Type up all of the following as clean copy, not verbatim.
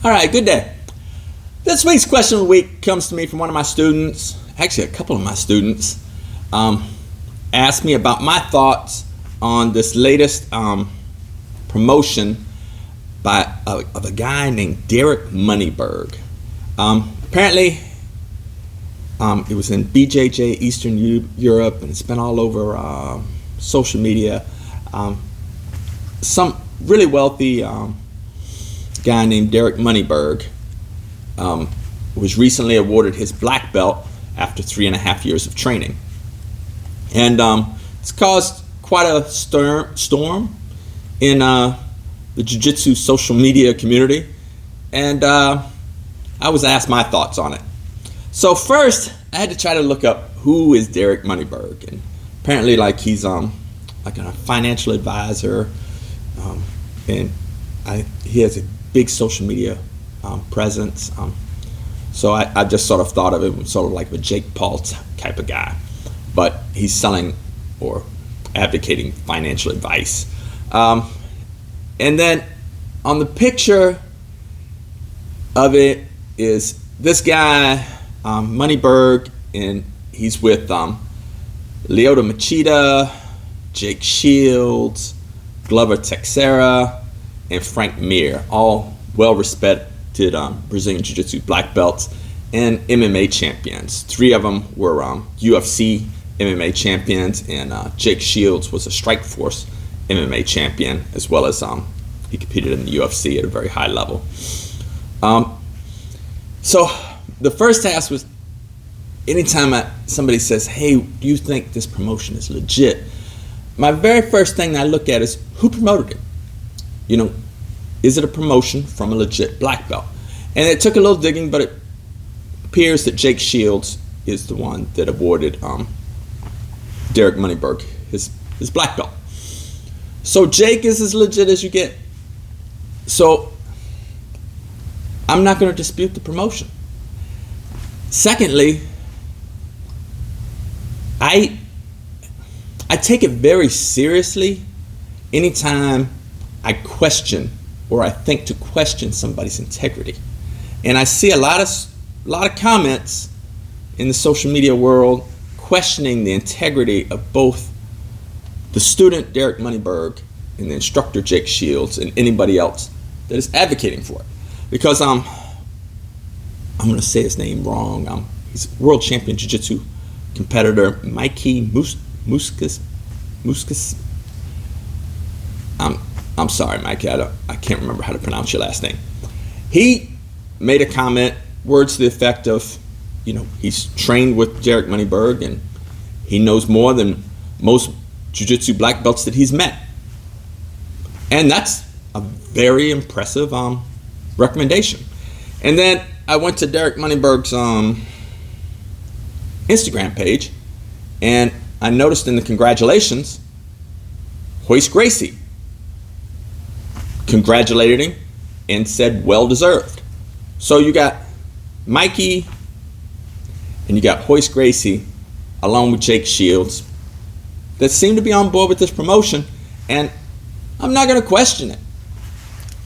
All right, good day. This week's question of the week comes to me from one of my students, actually a couple of my students, asked me about my thoughts on this latest promotion of a guy named Derek Moneyberg. Apparently, it was in BJJ, Eastern Europe, and it's been all over social media. Some really wealthy guy named Derek Moneyberg was recently awarded his black belt after 3.5 years of training. And it's caused quite a storm in the Jiu Jitsu social media community. And I was asked my thoughts on it. So first, I had to try to look up who is Derek Moneyberg. And apparently he's like a financial advisor. And he has a big social media presence. So I just sort of thought of him sort of like a Jake Paul type of guy. But he's selling or advocating financial advice. And then on the picture of it is this guy, Moneyberg, and he's with Lyoto Machida, Jake Shields, Glover Teixeira, and Frank Mir, all well-respected Brazilian Jiu-Jitsu black belts and MMA champions. 3 of them were UFC MMA champions, and Jake Shields was a Strikeforce MMA champion, as well as he competed in the UFC at a very high level. So the first task was, anytime somebody says, hey, do you think this promotion is legit? My very first thing I look at is, who promoted it? You know, is it a promotion from a legit black belt? And it took a little digging, but it appears that Jake Shields is the one that awarded Derek Moneyberg his black belt. So Jake is as legit as you get. So I'm not going to dispute the promotion. Secondly, I take it very seriously anytime I question or I think to question somebody's integrity. And I see a lot of comments in the social media world questioning the integrity of both the student Derek Moneyberg and the instructor Jake Shields and anybody else that is advocating for it. Because I'm going to say his name wrong. He's a world champion jiu-jitsu competitor, Mikey Muskas. I'm sorry, Mikey. I can't remember how to pronounce your last name. He made a comment, words to the effect of, you know, he's trained with Derek Moneyberg and he knows more than most jiu-jitsu black belts that he's met. And that's a very impressive recommendation. And then I went to Derek Moneyberg's Instagram page, and I noticed in the congratulations, Royce Gracie congratulated him and said, well deserved. So you got Mikey and you got Royce Gracie along with Jake Shields that seem to be on board with this promotion, and I'm not going to question it.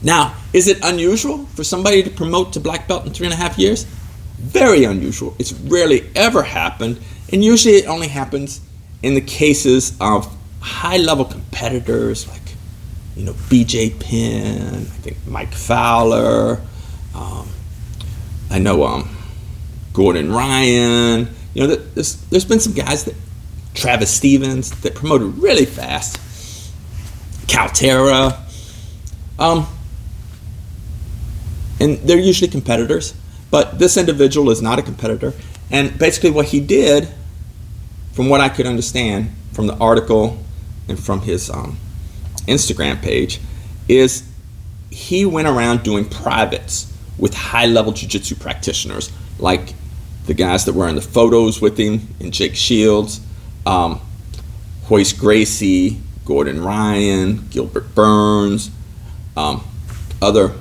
Now, is it unusual for somebody to promote to black belt in 3.5 years? Very unusual. It's rarely ever happened, and usually it only happens in the cases of high-level competitors like, you know, BJ Penn, I think Mike Fowler, I know Gordon Ryan. You know, there's been some guys that, Travis Stevens, that promoted really fast. Caltera. And they're usually competitors, but this individual is not a competitor. And basically what he did, from what I could understand from the article and from his Instagram page, is he went around doing privates with high-level jiu-jitsu practitioners, like the guys that were in the photos with him, and Jake Shields, Royce Gracie, Gordon Ryan, Gilbert Burns, other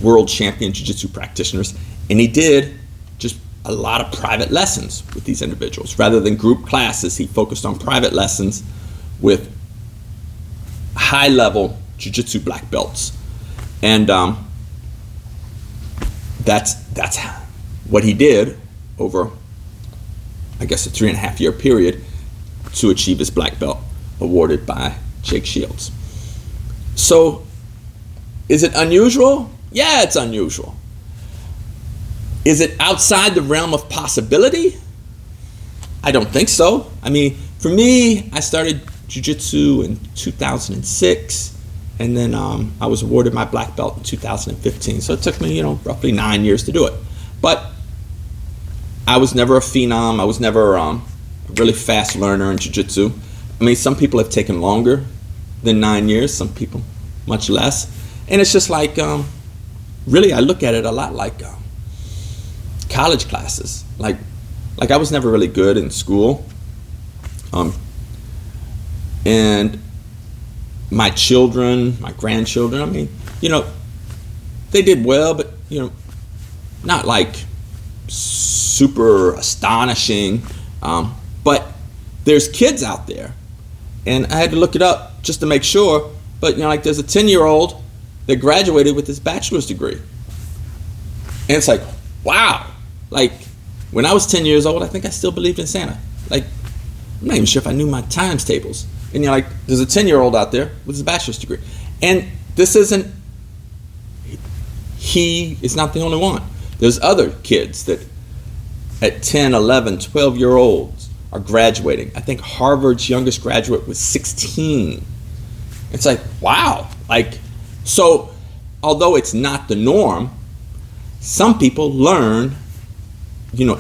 world champion jiu-jitsu practitioners. And he did just a lot of private lessons with these individuals. Rather than group classes, he focused on private lessons with high-level jiu-jitsu black belts. And that's what he did over, I guess, a 3.5-year period to achieve his black belt awarded by Jake Shields. So, is it unusual? Yeah, it's unusual. Is it outside the realm of possibility? I don't think so. I mean, for me, I started Jiu Jitsu in 2006, and then I was awarded my black belt in 2015. So it took me, roughly 9 years to do it. But I was never a phenom. I was never a really fast learner in Jiu Jitsu. I mean, some people have taken longer than 9 years, some people much less. And it's just like, really, I look at it a lot like college classes. Like I was never really good in school. And my children, my grandchildren, I mean, they did well, but, not like super astonishing. But there's kids out there, and I had to look it up just to make sure, but, like there's a 10-year-old that graduated with his bachelor's degree. And it's like, wow. Like, when I was 10 years old, I think I still believed in Santa. Like, I'm not even sure if I knew my times tables. And like, there's a 10-year-old out there with his bachelor's degree. And this isn't, he is not the only one. There's other kids that at 10, 11, 12-year-olds are graduating. I think Harvard's youngest graduate was 16. It's like, wow. Like, so although it's not the norm, some people learn,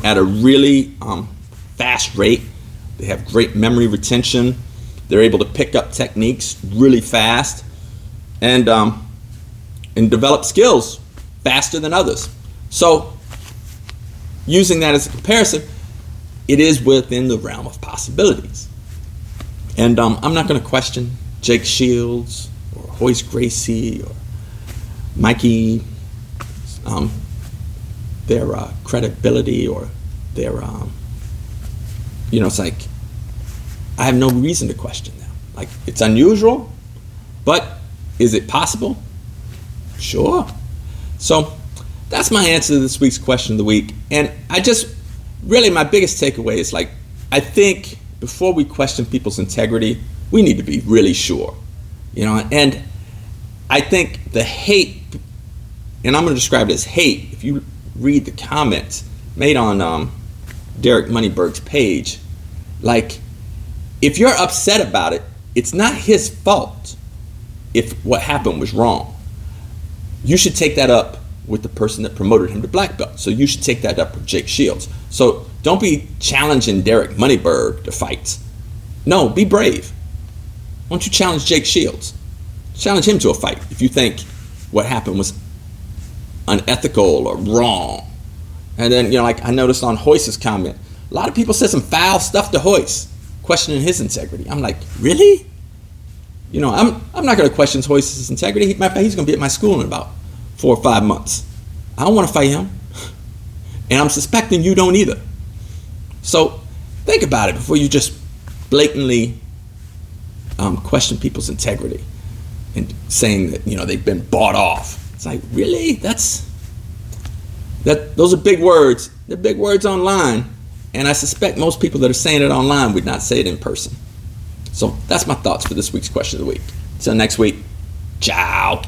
at a really fast rate. They have great memory retention. They're able to pick up techniques really fast and develop skills faster than others. So using that as a comparison, it is within the realm of possibilities. And I'm not going to question Jake Shields or Royce Gracie or Mikey, their credibility or their, it's like, I have no reason to question them. Like, it's unusual, but is it possible? Sure. So that's my answer to this week's question of the week. And I just, really, my biggest takeaway is like, I think before we question people's integrity, we need to be really sure. And I think the hate, and I'm going to describe it as hate, if you read the comments made on Derek Moneyberg's page, like, if you're upset about it, it's not his fault if what happened was wrong. You should take that up with the person that promoted him to black belt. So you should take that up with Jake Shields. So don't be challenging Derek Moneyberg to fights. No, be brave. Why don't you challenge Jake Shields? Challenge him to a fight if you think what happened was unethical or wrong. And then, like I noticed on Royce's comment, a lot of people said some foul stuff to Royce, questioning his integrity. I'm like, really? I'm not going to question Royce's integrity. Matter of fact, he's going to be at my school in about 4 or 5 months. I don't want to fight him. And I'm suspecting you don't either. So think about it before you just blatantly question people's integrity and saying that, they've been bought off. It's like, really? Those are big words. They're big words online. And I suspect most people that are saying it online would not say it in person. So that's my thoughts for this week's question of the week. Until next week, ciao.